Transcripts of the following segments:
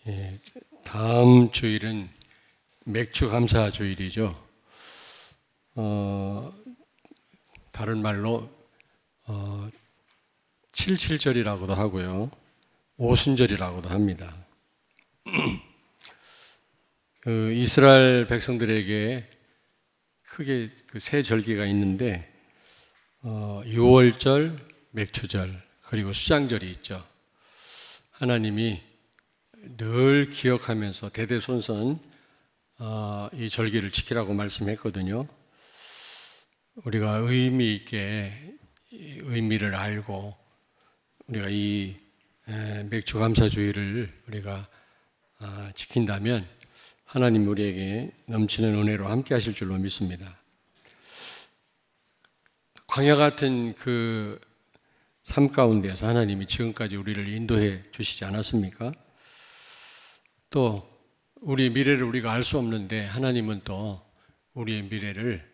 예, 다음 주일은 맥주 감사 주일이죠. 다른 말로 77절이라고도 하고요. 오순절이라고도 합니다. 이스라엘 백성들에게 크게 세 절기가 있는데 6월절, 맥주절, 그리고 수장절이 있죠. 하나님이 늘 기억하면서 대대손손 이 절기를 지키라고 말씀했거든요. 우리가 의미 있게 의미를 알고 우리가 이 맥주 감사주의를 우리가 지킨다면 하나님 우리에게 넘치는 은혜로 함께 하실 줄로 믿습니다. 광야 같은 그 삶 가운데서 하나님이 지금까지 우리를 인도해 주시지 않았습니까? 또 우리 미래를 우리가 알 수 없는데 하나님은 또 우리의 미래를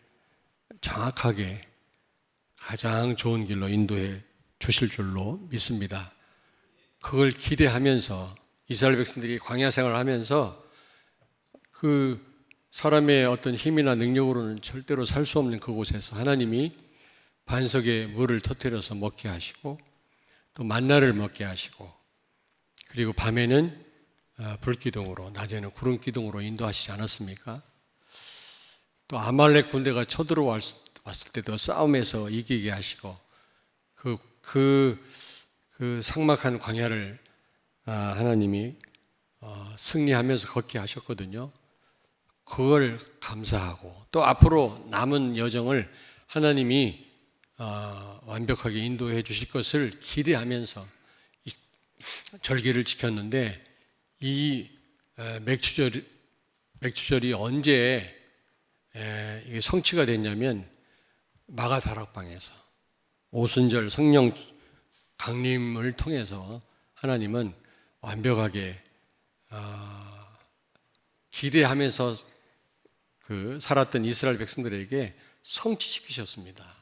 정확하게 가장 좋은 길로 인도해 주실 줄로 믿습니다. 그걸 기대하면서 이스라엘 백성들이 광야 생활을 하면서 그 사람의 어떤 힘이나 능력으로는 절대로 살 수 없는 그곳에서 하나님이 반석에 물을 터뜨려서 먹게 하시고 또 만나를 먹게 하시고 그리고 밤에는 불기둥으로 낮에는 구름기둥으로 인도하시지 않았습니까? 또 아말렉 군대가 쳐들어왔을 때도 싸움에서 이기게 하시고 그 삭막한 광야를 하나님이 승리하면서 걷게 하셨거든요. 그걸 감사하고 또 앞으로 남은 여정을 하나님이 완벽하게 인도해 주실 것을 기대하면서 이 절기를 지켰는데 이 맥주절이 언제 이게 성취가 됐냐면 마가다락방에서 오순절 성령 강림을 통해서 하나님은 완벽하게 기대하면서 살았던 이스라엘 백성들에게 성취시키셨습니다.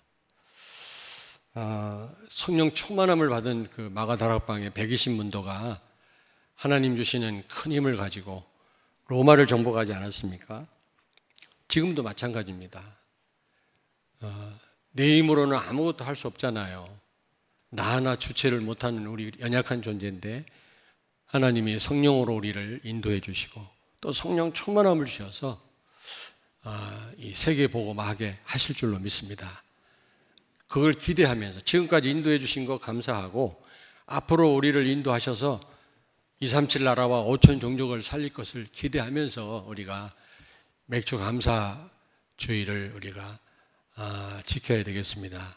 성령 충만함을 받은 그 마가다락방의 120문도가 하나님 주시는 큰 힘을 가지고 로마를 정복하지 않았습니까? 지금도 마찬가지입니다. 내 힘으로는 아무것도 할 수 없잖아요. 나 하나 주체를 못하는 우리 연약한 존재인데 하나님이 성령으로 우리를 인도해 주시고 또 성령 충만함을 주셔서 이 세계 복음하게 하실 줄로 믿습니다. 그걸 기대하면서 지금까지 인도해 주신 거 감사하고 앞으로 우리를 인도하셔서 237 나라와 5천 종족을 살릴 것을 기대하면서 우리가 맥주 감사 주의를 우리가 지켜야 되겠습니다.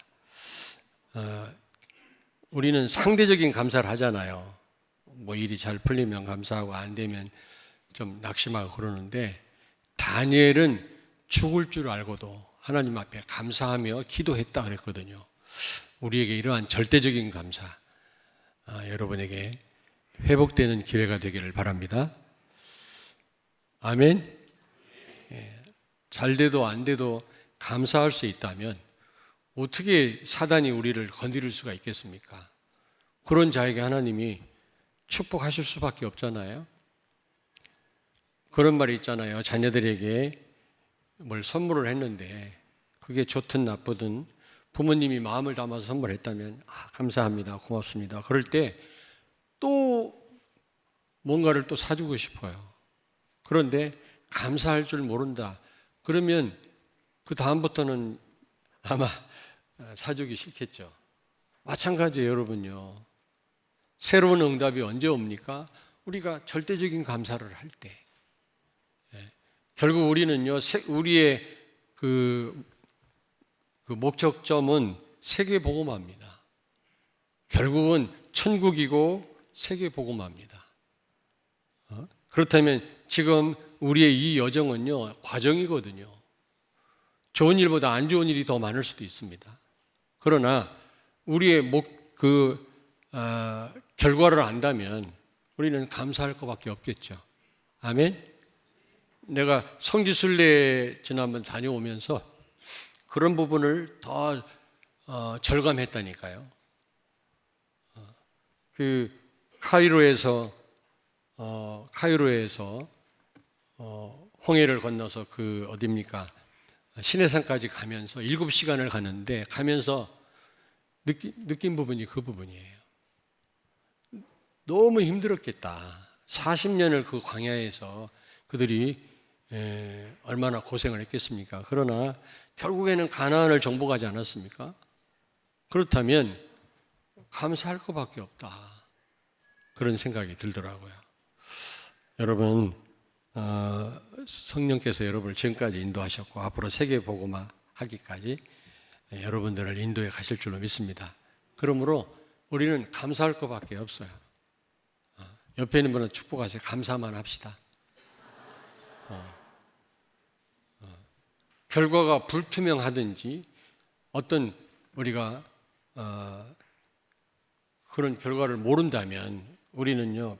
우리는 상대적인 감사를 하잖아요. 뭐 일이 잘 풀리면 감사하고 안 되면 좀 낙심하고 그러는데 다니엘은 죽을 줄 알고도 하나님 앞에 감사하며 기도했다 그랬거든요. 우리에게 이러한 절대적인 감사 여러분에게 회복되는 기회가 되기를 바랍니다. 아멘. 잘 돼도 안 돼도 감사할 수 있다면 어떻게 사단이 우리를 건드릴 수가 있겠습니까? 그런 자에게 하나님이 축복하실 수밖에 없잖아요. 그런 말이 있잖아요. 자녀들에게 뭘 선물을 했는데 그게 좋든 나쁘든 부모님이 마음을 담아서 선물했다면 감사합니다, 고맙습니다. 그럴 때 또 뭔가를 또 사주고 싶어요. 그런데 감사할 줄 모른다. 그러면 그 다음부터는 아마 사주기 싫겠죠. 마찬가지예요, 여러분요. 새로운 응답이 언제 옵니까? 우리가 절대적인 감사를 할 때. 결국 우리는요, 우리의 그 목적점은 세계 복음화입니다. 결국은 천국이고 세계 복음화입니다. 그렇다면 지금 우리의 이 여정은요, 과정이거든요. 좋은 일보다 안 좋은 일이 더 많을 수도 있습니다. 그러나 우리의 결과를 안다면 우리는 감사할 것밖에 없겠죠. 아멘. 내가 성지순례 지난번 다녀오면서 그런 부분을 더 절감했다니까요. 그 카이로에서 카이로에서 홍해를 건너서 그 어디입니까? 시내산까지 가면서 7시간을 가는데 가면서 느낀 부분이 그 부분이에요. 너무 힘들었겠다. 40년을 그 광야에서 그들이 얼마나 고생을 했겠습니까? 그러나 결국에는 가나안을 정복하지 않았습니까? 그렇다면 감사할 것밖에 없다. 그런 생각이 들더라고요. 여러분, 성령께서 여러분을 지금까지 인도하셨고 앞으로 세계복음화 하기까지 여러분들을 인도해 가실 줄로 믿습니다. 그러므로 우리는 감사할 것밖에 없어요. 옆에 있는 분은 축복하세요. 감사만 합시다. 결과가 불투명하든지 어떤 우리가 그런 결과를 모른다면 우리는요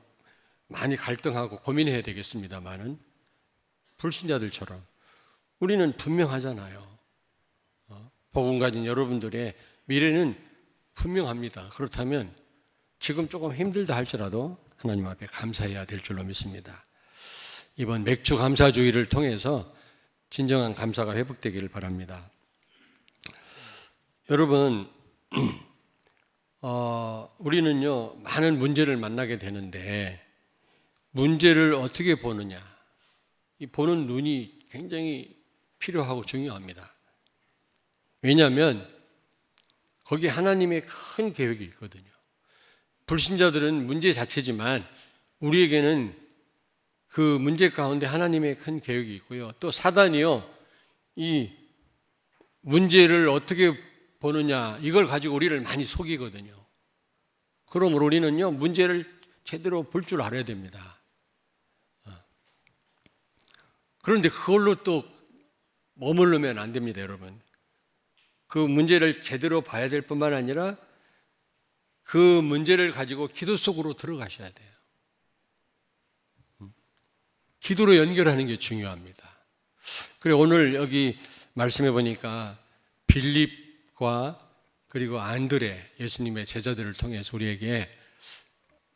많이 갈등하고 고민해야 되겠습니다만은 불신자들처럼 우리는 분명하잖아요. 복음 가진 여러분들의 미래는 분명합니다. 그렇다면 지금 조금 힘들다 할지라도 하나님 앞에 감사해야 될 줄로 믿습니다. 이번 맥주 감사주의를 통해서 진정한 감사가 회복되기를 바랍니다. 여러분, 우리는요 많은 문제를 만나게 되는데 문제를 어떻게 보느냐, 이 보는 눈이 굉장히 필요하고 중요합니다. 왜냐하면 거기에 하나님의 큰 계획이 있거든요. 불신자들은 문제 자체지만 우리에게는 그 문제 가운데 하나님의 큰 계획이 있고요. 또 사단이요, 이 문제를 어떻게 보느냐 이걸 가지고 우리를 많이 속이거든요. 그러므로 우리는요 문제를 제대로 볼 줄 알아야 됩니다. 그런데 그걸로 또 머무르면 안 됩니다, 여러분. 그 문제를 제대로 봐야 될 뿐만 아니라 그 문제를 가지고 기도 속으로 들어가셔야 돼요. 기도로 연결하는 게 중요합니다. 그리고 오늘 여기 말씀해 보니까 빌립과 그리고 안드레, 예수님의 제자들을 통해서 우리에게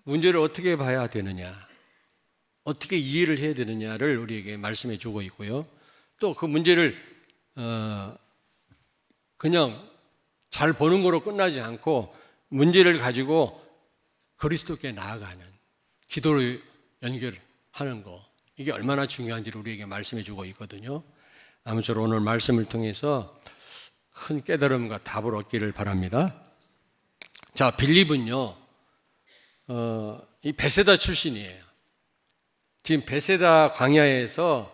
문제를 어떻게 봐야 되느냐, 어떻게 이해를 해야 되느냐를 우리에게 말씀해 주고 있고요. 또 그 문제를 그냥 잘 보는 거로 끝나지 않고 문제를 가지고 그리스도께 나아가는 기도로 연결하는 거, 이게 얼마나 중요한지를 우리에게 말씀해 주고 있거든요. 아무쪼록 오늘 말씀을 통해서 큰 깨달음과 답을 얻기를 바랍니다. 자, 빌립은요 이 베세다 출신이에요. 지금 베세다 광야에서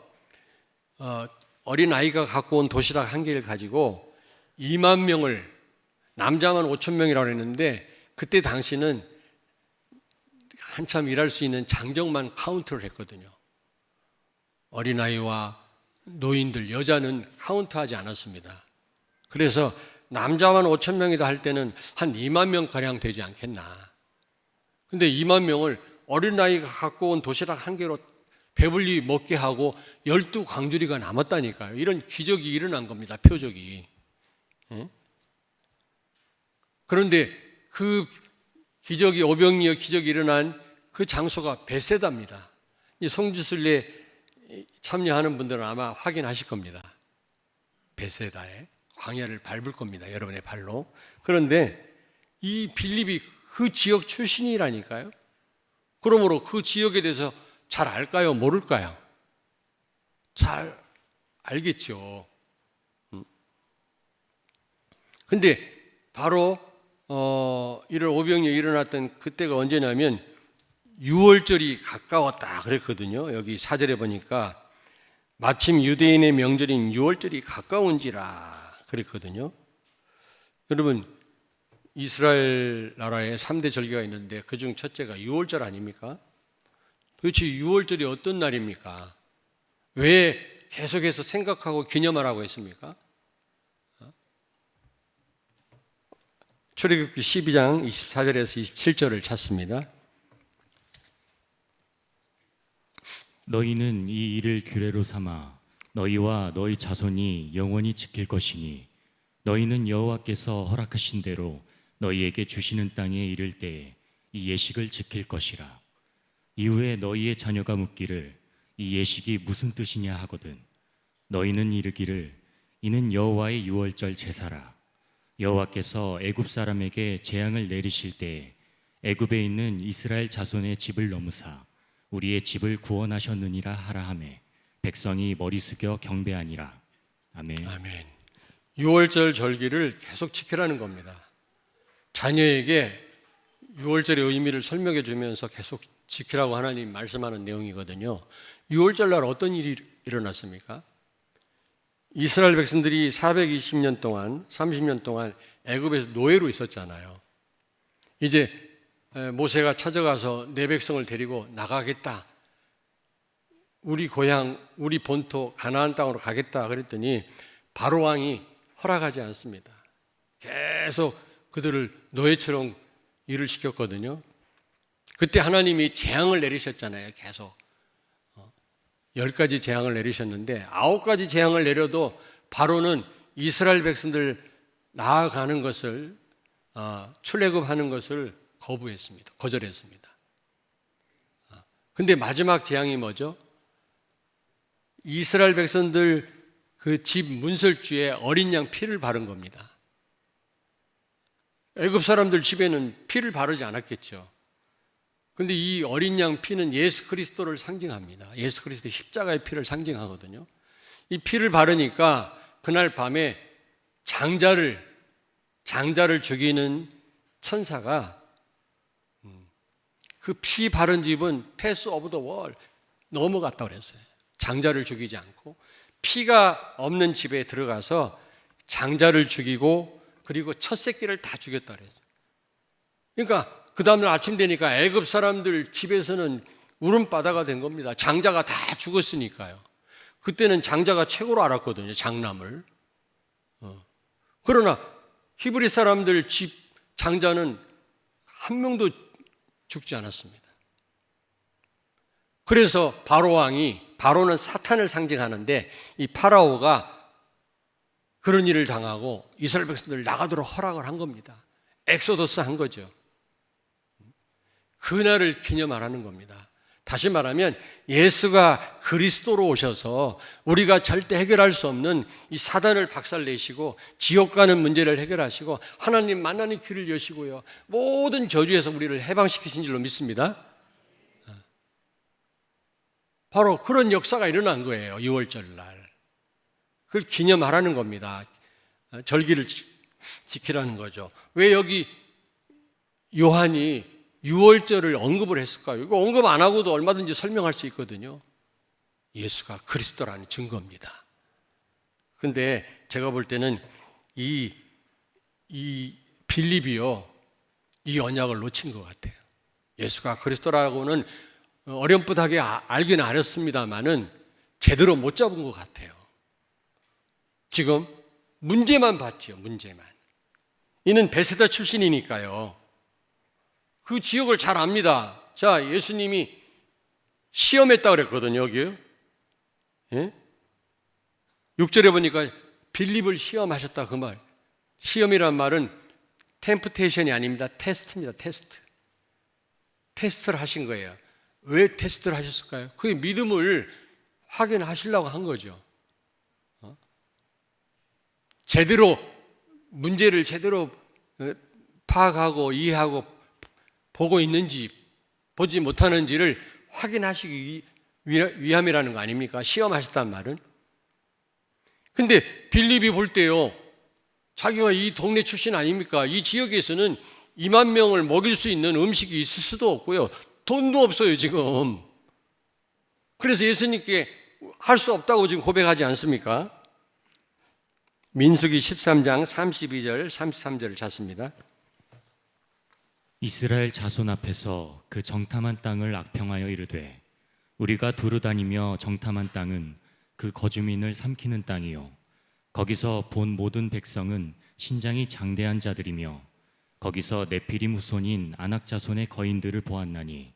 어린아이가 갖고 온 도시락 한 개를 가지고 2만 명을, 남자만 5천 명이라고 했는데 그때 당시는 한참 일할 수 있는 장정만 카운트를 했거든요. 어린아이와 노인들, 여자는 카운트하지 않았습니다. 그래서 남자만 5천 명이다 할 때는 한 2만 명가량 되지 않겠나. 근데 2만 명을 어린아이가 갖고 온 도시락 한 개로 배불리 먹게 하고 12광주리가 남았다니까요. 이런 기적이 일어난 겁니다. 표적이. 그런데 그 기적이, 오병이어 기적이 일어난 그 장소가 베세다입니다. 송지순례 참여하는 분들은 아마 확인하실 겁니다. 베세다에 광야를 밟을 겁니다. 여러분의 발로. 그런데 이 빌립이 그 지역 출신이라니까요. 그러므로 그 지역에 대해서 잘 알까요? 모를까요? 잘 알겠죠. 근데 바로 1월 오병이어 일어났던 그때가 언제냐면 6월절이 가까웠다 그랬거든요. 여기 4절에 보니까 마침 유대인의 명절인 6월절이 가까운지라 그랬거든요. 여러분, 이스라엘 나라에 3대 절기가 있는데 그중 첫째가 6월절 아닙니까? 도대체 6월절이 어떤 날입니까? 왜 계속해서 생각하고 기념하라고 했습니까? 출애굽기 12장 24절에서 27절을 찾습니다. 너희는 이 일을 규례로 삼아 너희와 너희 자손이 영원히 지킬 것이니 너희는 여호와께서 허락하신 대로 너희에게 주시는 땅에 이를 때에 이 예식을 지킬 것이라. 이후에 너희의 자녀가 묻기를 이 예식이 무슨 뜻이냐 하거든 너희는 이르기를 이는 여호와의 유월절 제사라. 여호와께서 애굽 사람에게 재앙을 내리실 때에 애굽에 있는 이스라엘 자손의 집을 넘으사 우리의 집을 구원하셨느니라 하라 하매 백성이 머리 숙여 경배하니라. 아멘. 아멘. 유월절 절기를 계속 지키라는 겁니다. 자녀에게 유월절의 의미를 설명해 주면서 계속 지키라고 하나님 말씀하는 내용이거든요. 유월절 날 어떤 일이 일어났습니까? 이스라엘 백성들이 420년 동안 30년 동안 애굽에서 노예로 있었잖아요. 이제 모세가 찾아가서 내 백성을 데리고 나가겠다. 우리 고향, 우리 본토 가나안 땅으로 가겠다 그랬더니 바로 왕이 허락하지 않습니다. 계속 그들을 노예처럼 일을 시켰거든요. 그때 하나님이 재앙을 내리셨잖아요. 계속 10가지 재앙을 내리셨는데 9가지 재앙을 내려도 바로는 이스라엘 백성들 나아가는 것을 출애굽하는 것을 거절했습니다. 근데 마지막 재앙이 뭐죠? 이스라엘 백성들 그 집 문설주에 어린 양 피를 바른 겁니다. 애굽 사람들 집에는 피를 바르지 않았겠죠. 근데 이 어린 양 피는 예수 그리스도를 상징합니다. 예수 그리스도의 십자가의 피를 상징하거든요. 이 피를 바르니까 그날 밤에 장자를 죽이는 천사가 그 피 바른 집은 패스 오브 더 월 넘어갔다고 그랬어요. 장자를 죽이지 않고 피가 없는 집에 들어가서 장자를 죽이고 그리고 첫 새끼를 다 죽였다고 그랬어요. 그러니까 그 다음날 아침 되니까 애굽 사람들 집에서는 울음바다가 된 겁니다. 장자가 다 죽었으니까요. 그때는 장자가 최고로 알았거든요. 장남을. 그러나 히브리 사람들 집 장자는 한 명도 죽지 않았습니다. 그래서 바로는 사탄을 상징하는데 이 파라오가 그런 일을 당하고 이스라엘 백성들을 나가도록 허락을 한 겁니다. 엑소더스 한 거죠. 그날을 기념하라는 겁니다. 다시 말하면 예수가 그리스도로 오셔서 우리가 절대 해결할 수 없는 이 사단을 박살내시고 지옥 가는 문제를 해결하시고 하나님 만나는 길을 여시고요. 모든 저주에서 우리를 해방시키신 줄로 믿습니다. 바로 그런 역사가 일어난 거예요. 6월절 날. 그걸 기념하라는 겁니다. 절기를 지키라는 거죠. 왜 여기 요한이 6월절을 언급을 했을까요? 이거 언급 안 하고도 얼마든지 설명할 수 있거든요. 예수가 그리스도라는 증거입니다. 근데 제가 볼 때는 이 빌립이요, 이 언약을 놓친 것 같아요. 예수가 그리스도라고는 어렴풋하게 알긴 알았습니다만은 제대로 못 잡은 것 같아요. 지금 문제만 봤지요, 문제만. 이는 베세다 출신이니까요. 그 지역을 잘 압니다. 자, 예수님이 시험했다고 그랬거든요, 여기요. 예? 6절에 보니까 빌립을 시험하셨다 그 말. 시험이란 말은 템프테이션이 아닙니다. 테스트입니다. 테스트를 하신 거예요. 왜 테스트를 하셨을까요? 그의 믿음을 확인하시려고 한 거죠. 문제를 제대로 파악하고 이해하고 보고 있는지 보지 못하는지를 확인하시기 위함이라는 거 아닙니까? 시험하셨단 말은. 근데 빌립이 볼 때요, 자기가 이 동네 출신 아닙니까? 이 지역에서는 2만 명을 먹일 수 있는 음식이 있을 수도 없고요, 돈도 없어요 지금. 그래서 예수님께 할 수 없다고 지금 고백하지 않습니까? 민수기 13장 32절 33절을 찾습니다. 이스라엘 자손 앞에서 그 정탐한 땅을 악평하여 이르되 우리가 두루 다니며 정탐한 땅은 그 거주민을 삼키는 땅이요 거기서 본 모든 백성은 신장이 장대한 자들이며 거기서 네피림 후손인 아낙 자손의 거인들을 보았나니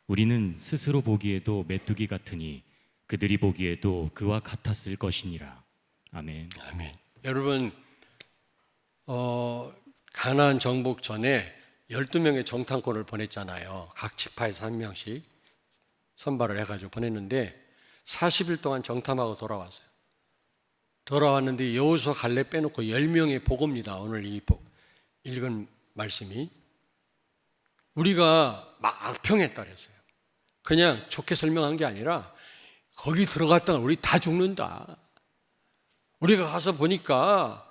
우리는 스스로 보기에도 메뚜기 같으니 그들이 보기에도 그와 같았을 것이니라. 아멘. 아멘. 여러분, 가나안 정복 전에 12명의 정탐꾼을 보냈잖아요. 각 지파에서 한 명씩. 선발을 해가지고 보냈는데 40일 동안 정탐하고 돌아왔어요. 돌아왔는데 여호수아 갈렙 빼놓고 10명의 보고입니다. 오늘 이 읽은 말씀이. 우리가 막 악평했다 그랬어요. 그냥 좋게 설명한 게 아니라 거기 들어갔다가 우리 다 죽는다. 우리가 가서 보니까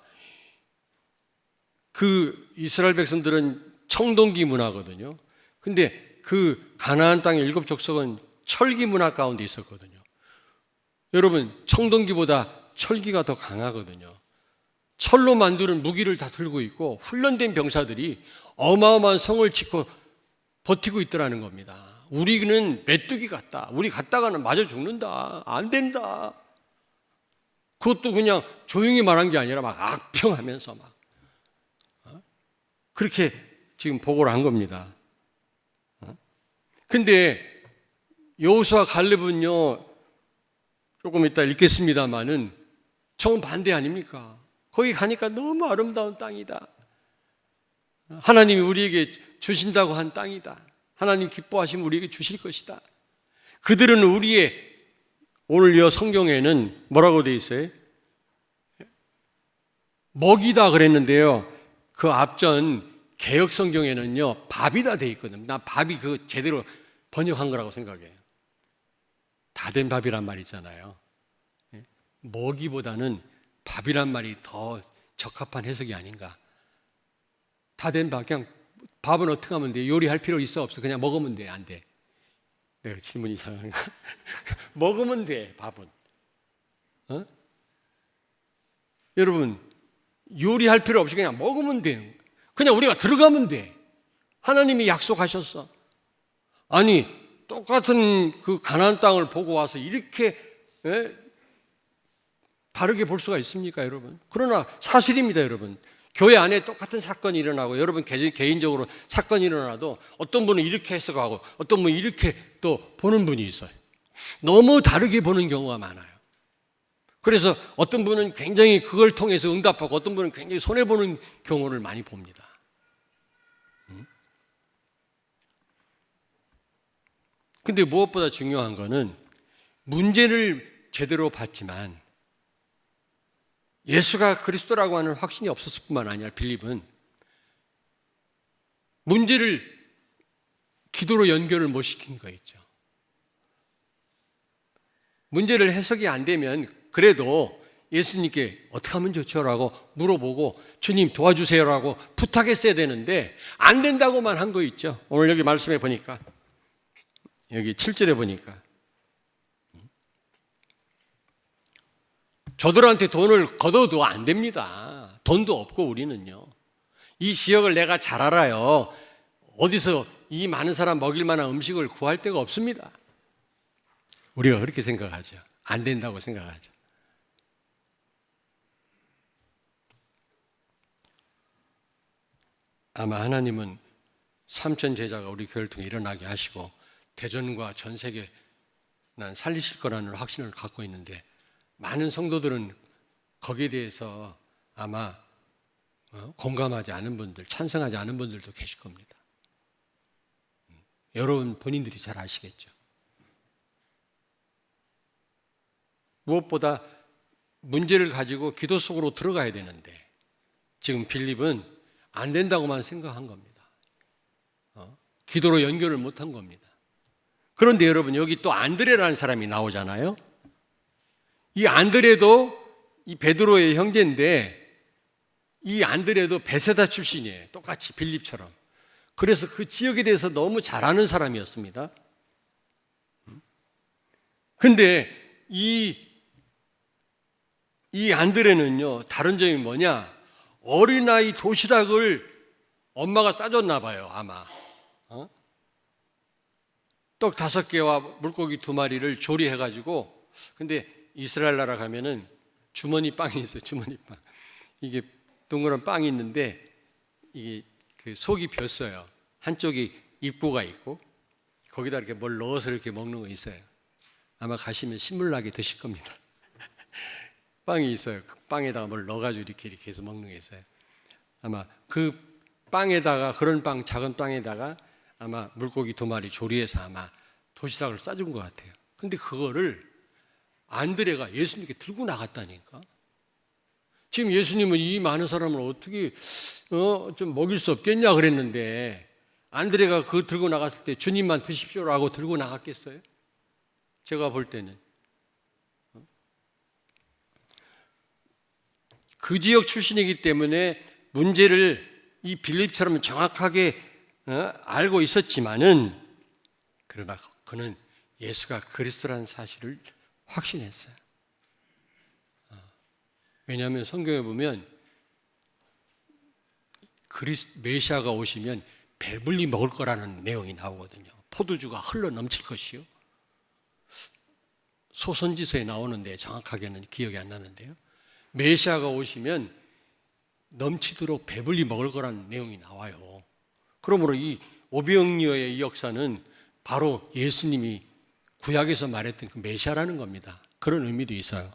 그 이스라엘 백성들은 청동기 문화거든요. 근데 그 가나안 땅의 7 족속은 철기 문화 가운데 있었거든요. 여러분, 청동기보다 철기가 더 강하거든요. 철로 만드는 무기를 다 들고 있고 훈련된 병사들이 어마어마한 성을 짓고 버티고 있더라는 겁니다. 우리는 메뚜기 같다. 우리 갔다가는 맞아 죽는다. 안 된다. 그것도 그냥 조용히 말한 게 아니라 막 악평하면서 막 그렇게 지금 보고를 한 겁니다. 근데 여호수아 갈렙은요, 조금 이따 읽겠습니다마는 정반대 아닙니까? 거기 가니까 너무 아름다운 땅이다. 하나님이 우리에게 주신다고 한 땅이다. 하나님 기뻐하시면 우리에게 주실 것이다. 그들은 우리의, 오늘 이 성경에는 뭐라고 되어 있어요? 먹이다 그랬는데요. 그 앞전 개역 성경에는요, 밥이다 되어 있거든요. 나 밥이 그 제대로 번역한 거라고 생각해요. 다 된 밥이란 말 있잖아요. 먹이보다는 밥이란 말이 더 적합한 해석이 아닌가. 다 된 밥, 그냥 밥은 어떻게 하면 돼? 요리할 필요 있어 없어? 그냥 먹으면 돼? 안 돼? 내가 질문이 이상한가? 먹으면 돼, 밥은. 여러분, 요리할 필요 없이 그냥 먹으면 돼요. 그냥 우리가 들어가면 돼. 하나님이 약속하셨어. 아니, 똑같은 그 가나안 땅을 보고 와서 이렇게 다르게 볼 수가 있습니까, 여러분? 그러나 사실입니다, 여러분. 교회 안에 똑같은 사건이 일어나고 여러분 개인적으로 사건이 일어나도 어떤 분은 이렇게 해석하고 어떤 분은 이렇게 또 보는 분이 있어요. 너무 다르게 보는 경우가 많아요. 그래서 어떤 분은 굉장히 그걸 통해서 응답하고 어떤 분은 굉장히 손해보는 경우를 많이 봅니다. 근데 무엇보다 중요한 거는 문제를 제대로 봤지만 예수가 그리스도라고 하는 확신이 없었을 뿐만 아니라 빌립은 문제를 기도로 연결을 못 시킨 거 있죠. 문제를 해석이 안 되면 그래도 예수님께 어떻게 하면 좋죠? 라고 물어보고 주님 도와주세요 라고 부탁했어야 되는데 안 된다고만 한 거 있죠. 오늘 여기 말씀해 보니까 여기 7절에 보니까 저들한테 돈을 걷어도 안 됩니다. 돈도 없고 우리는요. 이 지역을 내가 잘 알아요. 어디서 이 많은 사람 먹일 만한 음식을 구할 데가 없습니다. 우리가 그렇게 생각하죠. 안 된다고 생각하죠. 아마 하나님은 3천 제자가 우리 교회를 통해 일어나게 하시고 대전과 전 세계 난 살리실 거라는 확신을 갖고 있는데 많은 성도들은 거기에 대해서 아마 공감하지 않은 분들, 찬성하지 않은 분들도 계실 겁니다. 여러분 본인들이 잘 아시겠죠. 무엇보다 문제를 가지고 기도 속으로 들어가야 되는데 지금 빌립은 안 된다고만 생각한 겁니다. 기도로 연결을 못한 겁니다. 그런데 여러분 여기 또 안드레라는 사람이 나오잖아요. 이 안드레도 이 베드로의 형제인데 이 안드레도 베세다 출신이에요. 똑같이 빌립처럼. 그래서 그 지역에 대해서 너무 잘 아는 사람이었습니다. 근데 이 안드레는요, 다른 점이 뭐냐? 어린아이 도시락을 엄마가 싸줬나 봐요, 아마. 떡 5개와 물고기 2마리를 조리해가지고, 근데 이스라엘 나라 가면은 주머니 빵이 있어요, 주머니 빵. 이게 동그란 빵이 있는데, 이게 그 속이 비었어요. 한쪽이 입구가 있고, 거기다 이렇게 뭘 넣어서 이렇게 먹는 거 있어요. 아마 가시면 신물나게 드실 겁니다. 빵이 있어요. 그 빵에다가 뭘 넣어가지고 이렇게 해서 먹는 게 있어요. 아마 그 빵에다가, 그런 빵, 작은 빵에다가 아마 물고기 2마리 조리해서 아마 도시락을 싸준 것 같아요. 근데 그거를 안드레가 예수님께 들고 나갔다니까. 지금 예수님은 이 많은 사람을 어떻게 좀 먹일 수 없겠냐 그랬는데 안드레가 그거 들고 나갔을 때 주님만 드십시오라고 들고 나갔겠어요? 제가 볼 때는 그 지역 출신이기 때문에 문제를 이 빌립처럼 정확하게 알고 있었지만은 그러나 그는 예수가 그리스도라는 사실을 확신했어요. 왜냐하면 성경에 보면 메시아가 오시면 배불리 먹을 거라는 내용이 나오거든요. 포도주가 흘러 넘칠 것이요. 소선지서에 나오는데 정확하게는 기억이 안 나는데요. 메시아가 오시면 넘치도록 배불리 먹을 거라는 내용이 나와요. 그러므로 이 오병이어의 이 역사는 바로 예수님이 구약에서 말했던 그 메시아라는 겁니다. 그런 의미도 있어요.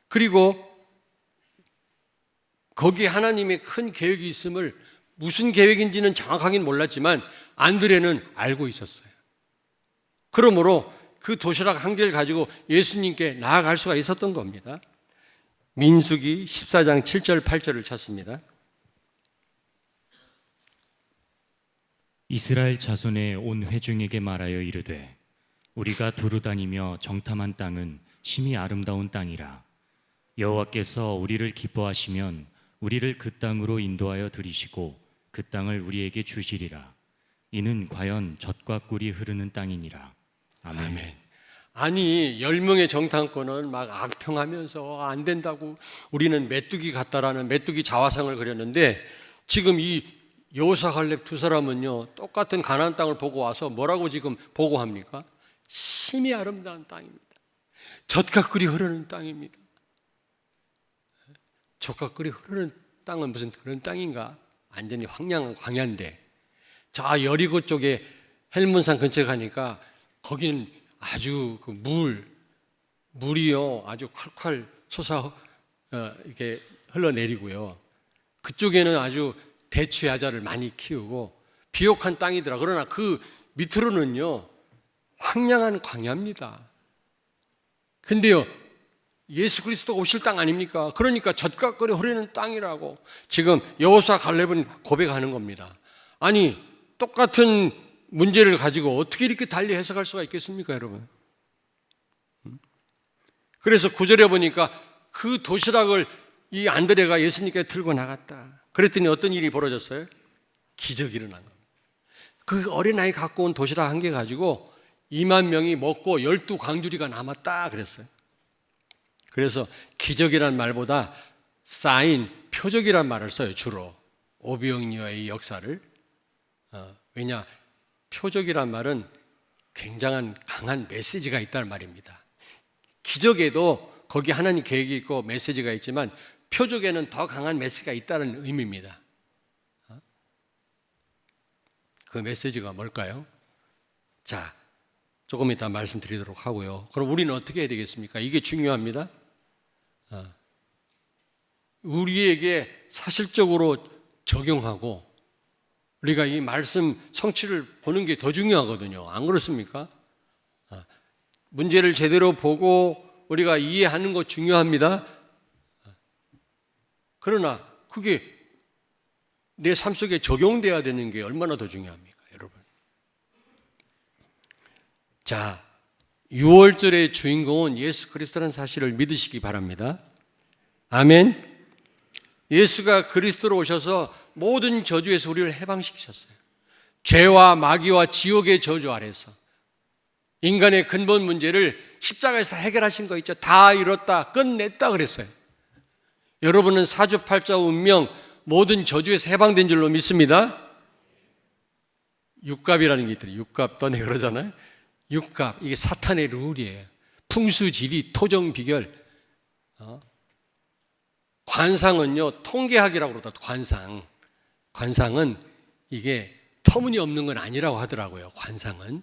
그리고 거기에 하나님의 큰 계획이 있음을 무슨 계획인지는 정확하게는 몰랐지만 안드레는 알고 있었어요. 그러므로 그 도시락 한 개를 가지고 예수님께 나아갈 수가 있었던 겁니다. 민수기 14장 7절 8절을 찾습니다. 이스라엘 자손의 온 회중에게 말하여 이르되 우리가 두루 다니며 정탐한 땅은 심히 아름다운 땅이라. 여호와께서 우리를 기뻐하시면 우리를 그 땅으로 인도하여 들이시고 그 땅을 우리에게 주시리라. 이는 과연 젖과 꿀이 흐르는 땅이니라. 아멘. 아멘. 아니 10명의 정탐꾼은 막 악평하면서 안 된다고 우리는 메뚜기 같다라는 메뚜기 자화상을 그렸는데 지금 이 여호사 갈렙 두 사람은요 똑같은 가나안 땅을 보고 와서 뭐라고 지금 보고합니까? 심히 아름다운 땅입니다. 젖과 꿀이 흐르는 땅입니다. 젖과 꿀이 흐르는 땅은 무슨 그런 땅인가? 완전히 황량한 광야인데 저 여리고 쪽에 헬몬산 근처에 가니까 거기는 아주 그 물이요 아주 콸콸 솟아 이렇게 흘러내리고요. 그쪽에는 아주 대추 야자를 많이 키우고 비옥한 땅이더라. 그러나 그 밑으로는요 황량한 광야입니다. 근데요 예수 그리스도가 오실 땅 아닙니까? 그러니까 젖과 꿀이 흐르는 땅이라고 지금 여호수아 갈렙은 고백하는 겁니다. 아니 똑같은 문제를 가지고 어떻게 이렇게 달리 해석할 수가 있겠습니까, 여러분? 그래서 9절에 보니까 그 도시락을 이 안드레가 예수님께 들고 나갔다. 그랬더니 어떤 일이 벌어졌어요? 기적이 일어난 겁니다. 그 어린아이 갖고 온 도시락 한 개 가지고 2만 명이 먹고 12광주리가 남았다 그랬어요. 그래서 기적이란 말보다 사인, 표적이란 말을 써요. 주로 오병이어의 역사를. 왜냐? 표적이란 말은 굉장한 강한 메시지가 있다는 말입니다. 기적에도 거기 하나님 계획이 있고 메시지가 있지만 표적에는 더 강한 메시지가 있다는 의미입니다. 그 메시지가 뭘까요? 자, 조금 이따 말씀드리도록 하고요. 그럼 우리는 어떻게 해야 되겠습니까? 이게 중요합니다. 우리에게 사실적으로 적용하고 우리가 이 말씀 성취를 보는 게 더 중요하거든요. 안 그렇습니까? 문제를 제대로 보고 우리가 이해하는 거 중요합니다. 그러나 그게 내 삶 속에 적용돼야 되는 게 얼마나 더 중요합니까, 여러분? 자, 6월절의 주인공은 예수 그리스도라는 사실을 믿으시기 바랍니다. 아멘. 예수가 그리스도로 오셔서 모든 저주에서 우리를 해방시키셨어요. 죄와 마귀와 지옥의 저주 아래서 인간의 근본 문제를 십자가에서 해결하신 거 있죠. 다 이뤘다, 끝냈다 그랬어요. 여러분은 사주팔자 운명 모든 저주에서 해방된 줄로 믿습니다. 육갑이라는 게 있더라고요. 육갑 떠내 그러잖아요. 육갑, 이게 사탄의 룰이에요. 풍수지리, 토정비결. 관상은요 통계학이라고 그러다. 관상은 이게 터무니없는 건 아니라고 하더라고요. 관상은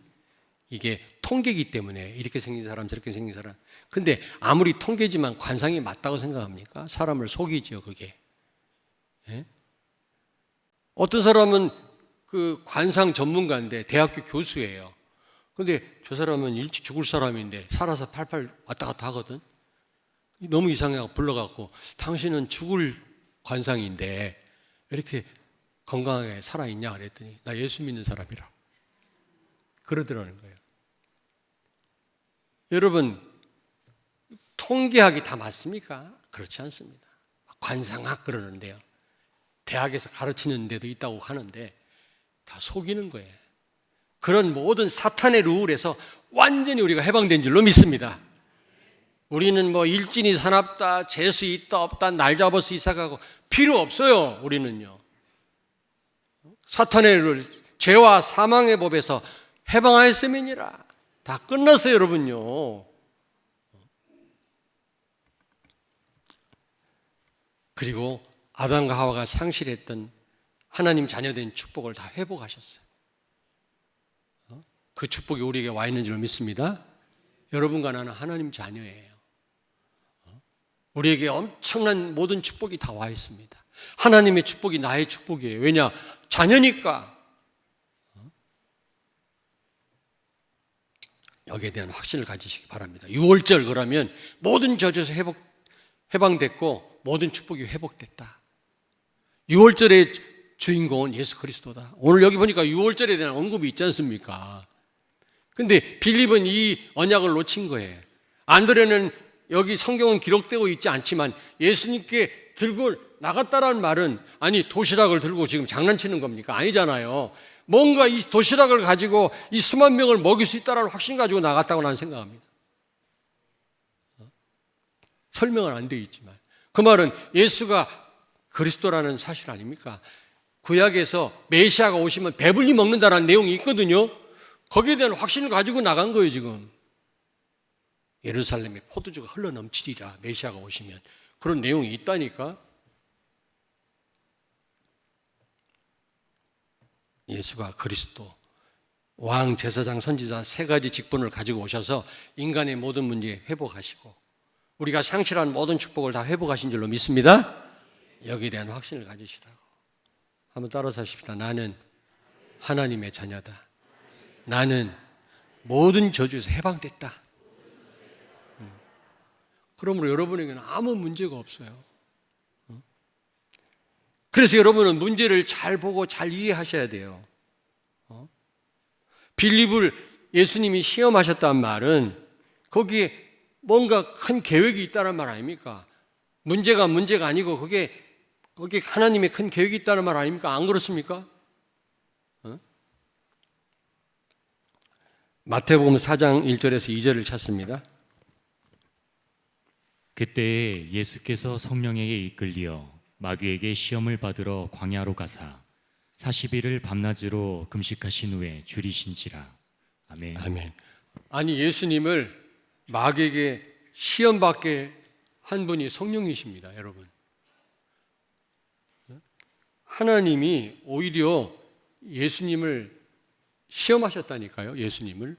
이게 통계이기 때문에 이렇게 생긴 사람 저렇게 생긴 사람. 근데 아무리 통계지만 관상이 맞다고 생각합니까? 사람을 속이죠 그게. 예? 어떤 사람은 그 관상 전문가인데 대학교 교수예요. 근데 저 사람은 일찍 죽을 사람인데 살아서 팔팔 왔다 갔다 하거든. 너무 이상하고 불러갖고 당신은 죽을 관상인데 왜 이렇게 건강하게 살아있냐 그랬더니 나 예수 믿는 사람이라 그러더라는 거예요. 여러분, 통계학이 다 맞습니까? 그렇지 않습니다. 관상학 그러는데요, 대학에서 가르치는 데도 있다고 하는데 다 속이는 거예요. 그런 모든 사탄의 룰에서 완전히 우리가 해방된 줄로 믿습니다. 우리는 뭐 일진이 사납다, 재수 있다 없다, 날 잡아서 이사가고 필요 없어요. 우리는요, 사탄의 룰, 죄와 사망의 법에서 해방하였음이니라. 다 끝났어요, 여러분요. 그리고 아담과 하와가 상실했던 하나님 자녀된 축복을 다 회복하셨어요. 그 축복이 우리에게 와 있는 줄 믿습니다. 여러분과 나는 하나님 자녀예요. 우리에게 엄청난 모든 축복이 다 와 있습니다. 하나님의 축복이 나의 축복이에요. 왜냐? 자녀니까. 여기에 대한 확신을 가지시기 바랍니다. 6월절 그러면 모든 저주에서 해방됐고 모든 축복이 회복됐다. 6월절의 주인공은 예수 그리스도다. 오늘 여기 보니까 6월절에 대한 언급이 있지 않습니까? 근데 빌립은 이 언약을 놓친 거예요. 안드레는 여기 성경은 기록되고 있지 않지만 예수님께 들고 나갔다라는 말은, 아니 도시락을 들고 지금 장난치는 겁니까? 아니잖아요. 뭔가 이 도시락을 가지고 이 수만 명을 먹일 수 있다는 확신 가지고 나갔다고 나는 생각합니다. 설명은 안 되어 있지만 그 말은 예수가 그리스도라는 사실 아닙니까? 구약에서 메시아가 오시면 배불리 먹는다는 내용이 있거든요. 거기에 대한 확신을 가지고 나간 거예요. 지금 예루살렘에 포도주가 흘러넘치리라, 메시아가 오시면. 그런 내용이 있다니까. 예수가 그리스도, 왕, 제사장, 선지자 세 가지 직분을 가지고 오셔서 인간의 모든 문제 회복하시고 우리가 상실한 모든 축복을 다 회복하신 줄로 믿습니다. 여기에 대한 확신을 가지시라고. 한번 따라서 하십시다. 나는 하나님의 자녀다. 나는 모든 저주에서 해방됐다. 그러므로 여러분에게는 아무 문제가 없어요. 그래서 여러분은 문제를 잘 보고 잘 이해하셔야 돼요. 빌립을 예수님이 시험하셨다는 말은 거기에 뭔가 큰 계획이 있다는 말 아닙니까? 문제가 아니고 거기에 하나님의 큰 계획이 있다는 말 아닙니까? 안 그렇습니까? 마태복음 4장 1절에서 2절을 찾습니다. 그때에 예수께서 성령에게 이끌리어 마귀에게 시험을 받으러 광야로 가사 40일을 밤낮으로 금식하신 후에 줄이신지라. 아멘. 아멘. 아니, 예수님을 마귀에게 시험받게 한 분이 성령이십니다, 여러분. 하나님이 오히려 예수님을 시험하셨다니까요, 예수님을.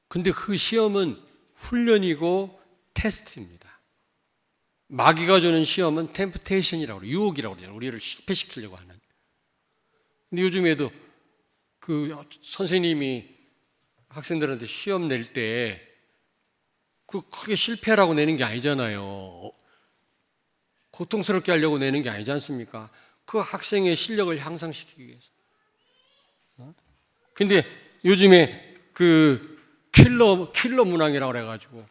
근데 그 시험은 훈련이고 테스트입니다. 마귀가 주는 시험은 템프테이션이라고 그래요. 유혹이라고 그러잖아요. 우리를 실패시키려고 하는. 근데 요즘에도 그 선생님이 학생들한테 시험 낼 때 그 크게 실패라고 내는 게 아니잖아요. 고통스럽게 하려고 내는 게 아니지 않습니까? 그 학생의 실력을 향상시키기 위해서. 근데 요즘에 그 킬러 문항이라고 그래가지고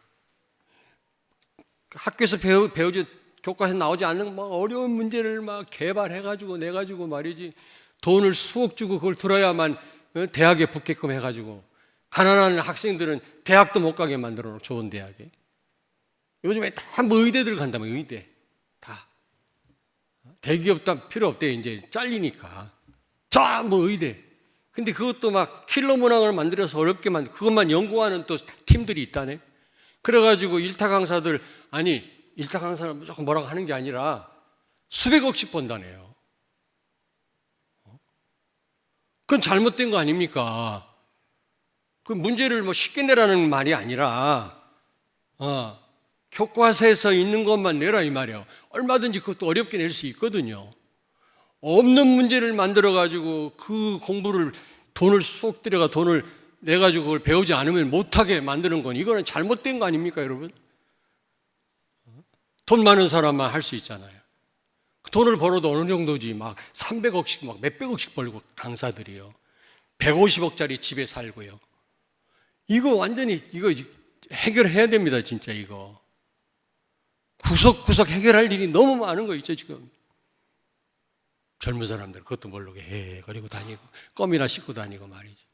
학교에서 배우지 교과서에 나오지 않는 막 어려운 문제를 막 개발해가지고 내가지고 말이지, 돈을 수억 주고 그걸 들어야만 대학에 붙게끔 해가지고 가난한 학생들은 대학도 못 가게 만들어 놓고, 좋은 대학에. 요즘에 다 뭐 의대들 간다면 의대 다 대기업도 필요 없대. 이제 잘리니까 자 뭐 의대. 근데 그것도 막 킬러 문항을 만들어서 어렵게 만들, 그것만 연구하는 또 팀들이 있다네. 그래가지고 일타 강사들, 아니 일타 강사는 무조건 뭐라고 하는 게 아니라 수백억씩 번다네요. 그건 잘못된 거 아닙니까? 그 문제를 뭐 쉽게 내라는 말이 아니라 교과서에서 있는 것만 내라 이 말이에요. 얼마든지 그것도 어렵게 낼 수 있거든요. 없는 문제를 만들어 가지고 그 공부를 돈을 쏙 들여가 돈을 내 가지고 그걸 배우지 않으면 못하게 만드는 건 이거는 잘못된 거 아닙니까, 여러분? 돈 많은 사람만 할 수 있잖아요. 돈을 벌어도 어느 정도지 막 300억씩 막 몇백억씩 벌고 강사들이요. 150억짜리 집에 살고요. 이거 완전히 이거 해결해야 됩니다, 진짜 이거. 구석구석 해결할 일이 너무 많은 거 있죠, 지금. 젊은 사람들 그것도 모르게 헤헤거리고 다니고 껌이나 씻고 다니고 말이지.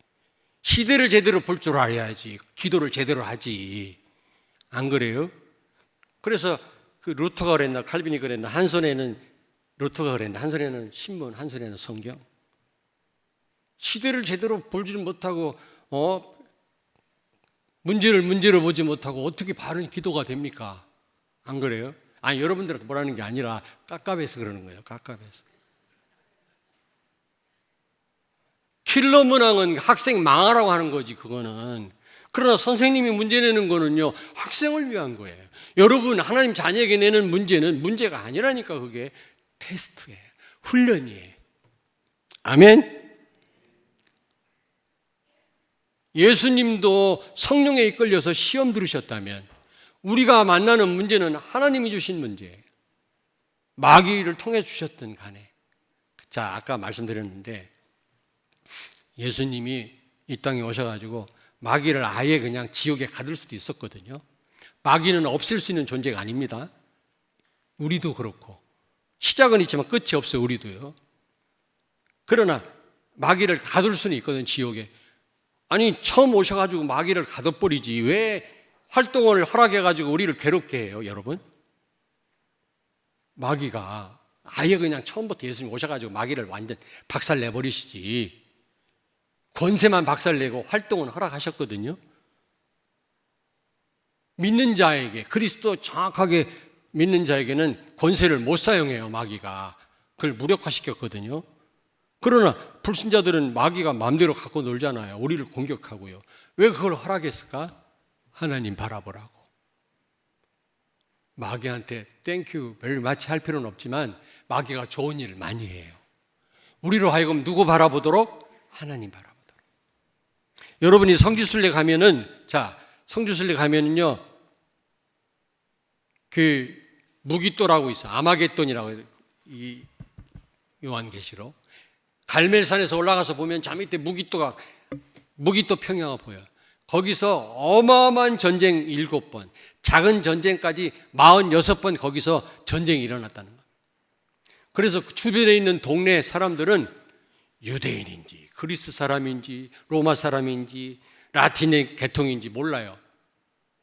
시대를 제대로 볼 줄 알아야지 기도를 제대로 하지. 안 그래요? 그래서 그 루터가 그랬나 칼빈이 그랬나 한 손에는 루터가 그랬나 한 손에는 신문 한 손에는 성경. 시대를 제대로 보지 못하고 문제를 문제로 보지 못하고 어떻게 바른 기도가 됩니까? 안 그래요? 아니 여러분들한테 뭐라는 게 아니라 깝깝해서 그러는 거예요. 깝깝해서. 킬러 문항은 학생 망하라고 하는 거지 그거는. 그러나 선생님이 문제 내는 거는요 학생을 위한 거예요. 여러분 하나님 자녀에게 내는 문제는 문제가 아니라니까. 그게 테스트예요. 훈련이에요. 아멘. 예수님도 성령에 이끌려서 시험 들으셨다면 우리가 만나는 문제는 하나님이 주신 문제예요. 마귀를 통해 주셨던 간에. 자, 아까 말씀드렸는데 예수님이 이 땅에 오셔가지고 마귀를 아예 그냥 지옥에 가둘 수도 있었거든요. 마귀는 없앨 수 있는 존재가 아닙니다. 우리도 그렇고 시작은 있지만 끝이 없어요. 우리도요. 그러나 마귀를 가둘 수는 있거든요. 지옥에. 아니 처음 오셔가지고 마귀를 가둬버리지 왜 활동을 허락해가지고 우리를 괴롭게 해요, 여러분? 마귀가 아예 그냥 처음부터 예수님 오셔가지고 마귀를 완전 박살내버리시지. 권세만 박살내고 활동은 허락하셨거든요. 믿는 자에게, 그리스도 정확하게 믿는 자에게는 권세를 못 사용해요, 마귀가. 그걸 무력화시켰거든요. 그러나 불신자들은 마귀가 마음대로 갖고 놀잖아요. 우리를 공격하고요. 왜 그걸 허락했을까? 하나님 바라보라고. 마귀한테 땡큐 별 마치 할 필요는 없지만 마귀가 좋은 일을 많이 해요. 우리로 하여금 누구 바라보도록? 하나님 바라보도록. 여러분이 성지순례 가면은, 자, 성지순례 가면은요, 그 무기또라고 있어. 아마겟돈이라고 이 요한계시록. 갈멜산에서 올라가서 보면 저 밑에 무기또 평야가 보여요. 거기서 어마어마한 전쟁 7번, 작은 전쟁까지 46번 거기서 전쟁이 일어났다는 거예요. 그래서 주변에 있는 동네 사람들은 유대인인지 그리스 사람인지 로마 사람인지 라틴의 계통인지 몰라요.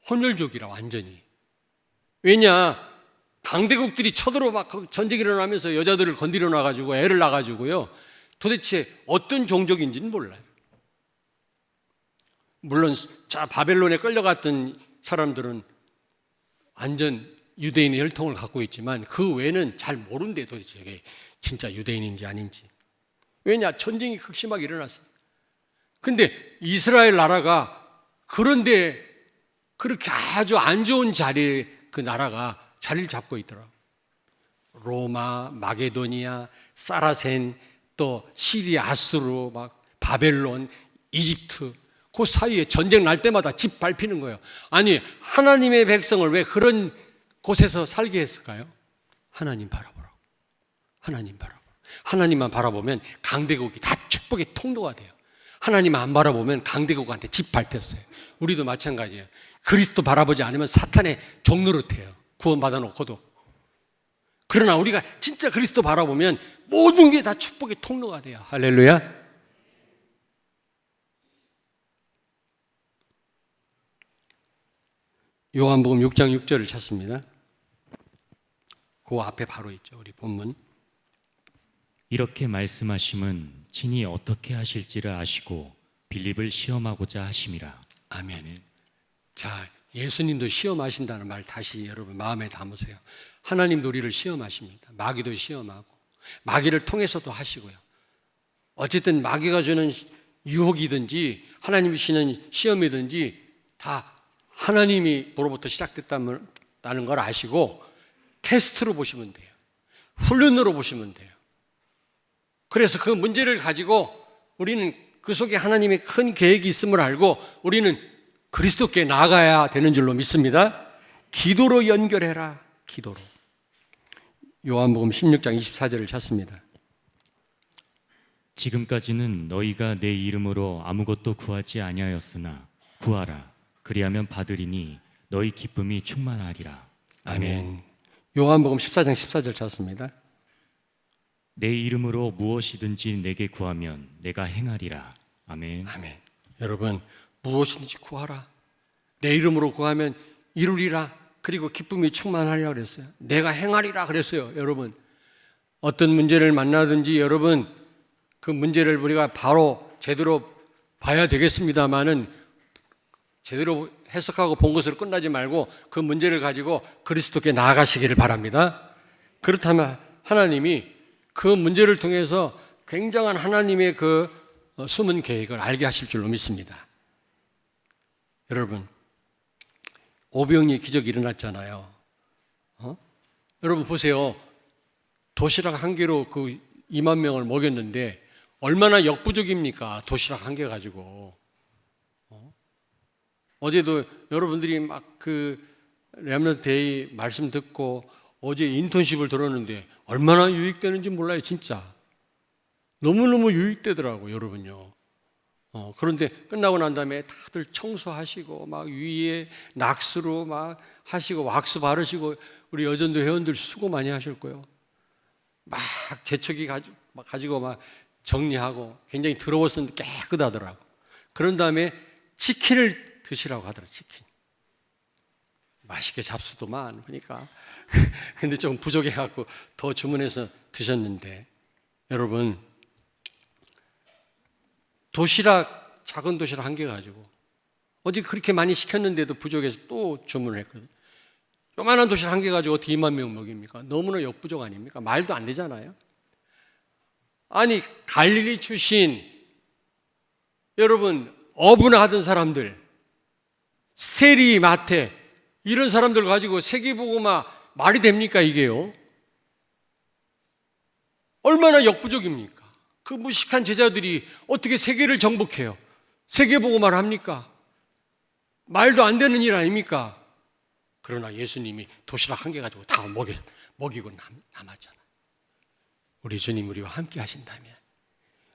혼혈족이라 완전히. 왜냐? 강대국들이 쳐들어 막 전쟁이 일어나면서 여자들을 건드려 놔가지고 애를 낳아가지고요. 도대체 어떤 종족인지는 몰라요. 물론 자 바벨론에 끌려갔던 사람들은 완전 유대인의 혈통을 갖고 있지만 그 외에는 잘 모른대 도대체 이게 진짜 유대인인지 아닌지. 왜냐? 전쟁이 극심하게 일어났어요. 근데 이스라엘 나라가 그런데 그렇게 아주 안 좋은 자리에 그 나라가 자리를 잡고 있더라. 로마, 마게도니아, 사라센, 또 시리아, 아수르, 막 바벨론, 이집트 그 사이에 전쟁 날 때마다 집 밟히는 거예요. 아니 하나님의 백성을 왜 그런 곳에서 살게 했을까요? 하나님 바라보라고. 하나님 바라보라고. 하나님만 바라보면 강대국이 다 축복의 통로가 돼요. 하나님 안 바라보면 강대국한테 집 밟혔어요. 우리도 마찬가지예요. 그리스도 바라보지 않으면 사탄의 종노릇해요. 구원받아 놓고도. 그러나 우리가 진짜 그리스도 바라보면 모든 게 다 축복의 통로가 돼요. 할렐루야. 요한복음 6장 6절을 찾습니다. 그 앞에 바로 있죠. 우리 본문. 이렇게 말씀하심은 친히 어떻게 하실지를 아시고 빌립을 시험하고자 하심이라. 아멘. 자, 예수님도 시험하신다는 말 다시 여러분 마음에 담으세요. 하나님도 우리를 시험하십니다. 마귀도 시험하고 마귀를 통해서도 하시고요. 어쨌든 마귀가 주는 유혹이든지 하나님이 주시는 시험이든지 다 하나님으로부터 시작됐다는 걸 아시고 테스트로 보시면 돼요. 훈련으로 보시면 돼요. 그래서 그 문제를 가지고 우리는 그 속에 하나님의 큰 계획이 있음을 알고 우리는 그리스도께 나아가야 되는 줄로 믿습니다. 기도로 연결해라. 기도로. 요한복음 16장 24절을 찾습니다. 지금까지는 너희가 내 이름으로 아무것도 구하지 아니하였으나 구하라. 그리하면 받으리니 너희 기쁨이 충만하리라. 아멘. 요한복음 14장 14절 찾습니다. 내 이름으로 무엇이든지 내게 구하면 내가 행하리라. 아멘. 아멘. 여러분, 무엇이든지 구하라. 내 이름으로 구하면 이루리라. 그리고 기쁨이 충만하리라 그랬어요. 내가 행하리라 그랬어요. 여러분, 어떤 문제를 만나든지 여러분 그 문제를 우리가 바로 제대로 봐야 되겠습니다만은 제대로 해석하고 본 것으로 끝나지 말고 그 문제를 가지고 그리스도께 나아가시기를 바랍니다. 그렇다면 하나님이 그 문제를 통해서 굉장한 하나님의 그 숨은 계획을 알게 하실 줄로 믿습니다. 여러분, 오병이의 기적이 일어났잖아요. 여러분 보세요. 도시락 한 개로 그 2만 명을 먹였는데 얼마나 역부족입니까? 도시락 한 개 가지고. 어제도 여러분들이 막 그 렘넌트 데이 말씀 듣고 어제 인턴십을 들었는데 얼마나 유익되는지 몰라요, 진짜. 너무너무 유익되더라고요, 여러분요. 그런데 끝나고 난 다음에 다들 청소하시고 막 위에 낙수로 막 하시고 왁스 바르시고 우리 여전도 회원들 수고 많이 하실 거예요. 막 재촉이 가지고 막 정리하고 굉장히 더러웠었는데 깨끗하더라고. 그런 다음에 치킨을 드시라고 하더라고요, 치킨. 맛있게 잡수도 많으니까. 근데 좀 부족해갖고 더 주문해서 드셨는데 여러분 도시락, 작은 도시락 한 개 가지고 어제 그렇게 많이 시켰는데도 부족해서 또 주문을 했거든요. 요만한 도시락 한 개 가지고 어떻게 2만 명 먹입니까? 너무나 역부족 아닙니까? 말도 안 되잖아요. 아니 갈릴리 출신 여러분 어부나 하던 사람들 세리, 마태 이런 사람들 가지고 세계복음화 말이 됩니까 이게요? 얼마나 역부족입니까? 그 무식한 제자들이 어떻게 세계를 정복해요? 세계복음화를 합니까? 말도 안 되는 일 아닙니까? 그러나 예수님이 도시락 한 개 가지고 다 먹이고 남았잖아요. 우리 주님 우리와 함께 하신다면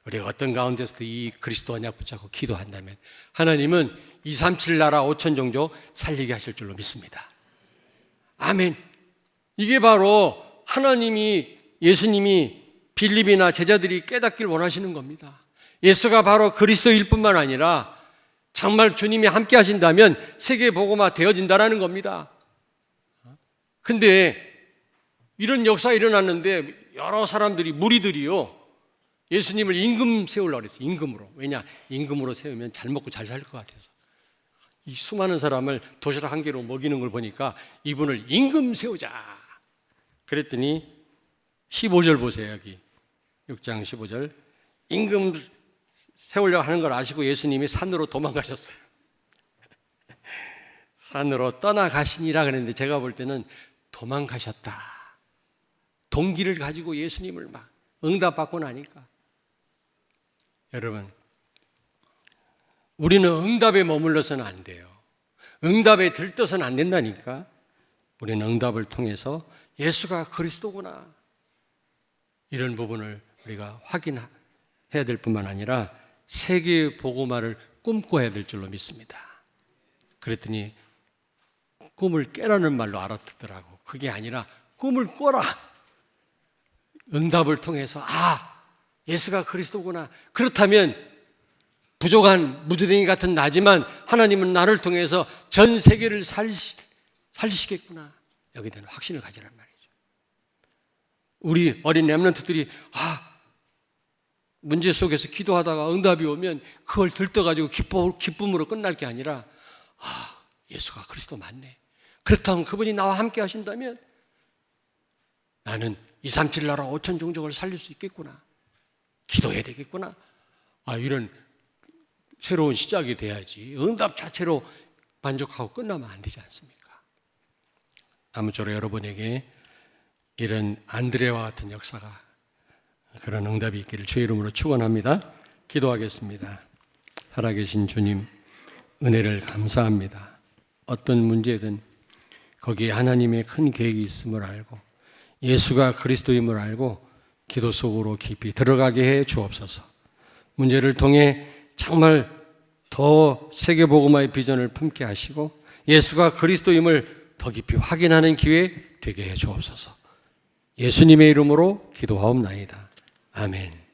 우리가 어떤 가운데서도 이 그리스도 언약 붙잡고 기도한다면 하나님은 237 나라 5천 종족 살리게 하실 줄로 믿습니다. 아멘. 이게 바로 하나님이 예수님이 빌립이나 제자들이 깨닫길 원하시는 겁니다. 예수가 바로 그리스도일 뿐만 아니라 정말 주님이 함께 하신다면 세계 복음화 되어진다라는 겁니다. 근데 이런 역사가 일어났는데 여러 사람들이 무리들이요 예수님을 임금 세우려고 그랬어요. 임금으로. 왜냐? 임금으로 세우면 잘 먹고 잘 살 것 같아서. 이 수많은 사람을 도시락 한 개로 먹이는 걸 보니까 이분을 임금 세우자. 그랬더니 15절 보세요. 여기 6장 15절. 임금 세우려고 하는 걸 아시고 예수님이 산으로 도망가셨어요. 산으로 떠나가시니라 그랬는데 제가 볼 때는 도망가셨다. 동기를 가지고 예수님을 막 응답받고 나니까. 여러분, 우리는 응답에 머물러서는 안 돼요. 응답에 들떠서는 안 된다니까. 우리는 응답을 통해서 예수가 그리스도구나. 이런 부분을 우리가 확인해야 될 뿐만 아니라 세계 복음화를 꿈꿔야 될 줄로 믿습니다. 그랬더니 꿈을 깨라는 말로 알아듣더라고. 그게 아니라 꿈을 꿔라. 응답을 통해서 예수가 그리스도구나. 그렇다면 부족한 무드랭이 같은 나지만 하나님은 나를 통해서 전 세계를 살리시겠구나. 여기에 대한 확신을 가지란 말이죠. 우리 어린 렘넌트들이 문제 속에서 기도하다가 응답이 오면 그걸 들떠가지고 기쁨으로 끝날 게 아니라 예수가 그리스도 맞네. 그렇다면 그분이 나와 함께 하신다면 나는 237 나라 5천 종족을 살릴 수 있겠구나. 기도해야 되겠구나. 이런 새로운 시작이 돼야지. 응답 자체로 만족하고 끝나면 안 되지 않습니까? 아무쪼록 여러분에게 이런 안드레와 같은 역사가 그런 응답이 있기를 주의 이름으로 축원합니다. 기도하겠습니다. 살아계신 주님, 은혜를 감사합니다. 어떤 문제든 거기에 하나님의 큰 계획이 있음을 알고 예수가 그리스도임을 알고 기도 속으로 깊이 들어가게 해 주옵소서. 문제를 통해 정말 더 세계복음화의 비전을 품게 하시고 예수가 그리스도임을 더 깊이 확인하는 기회 되게 해 주옵소서. 예수님의 이름으로 기도하옵나이다. 아멘.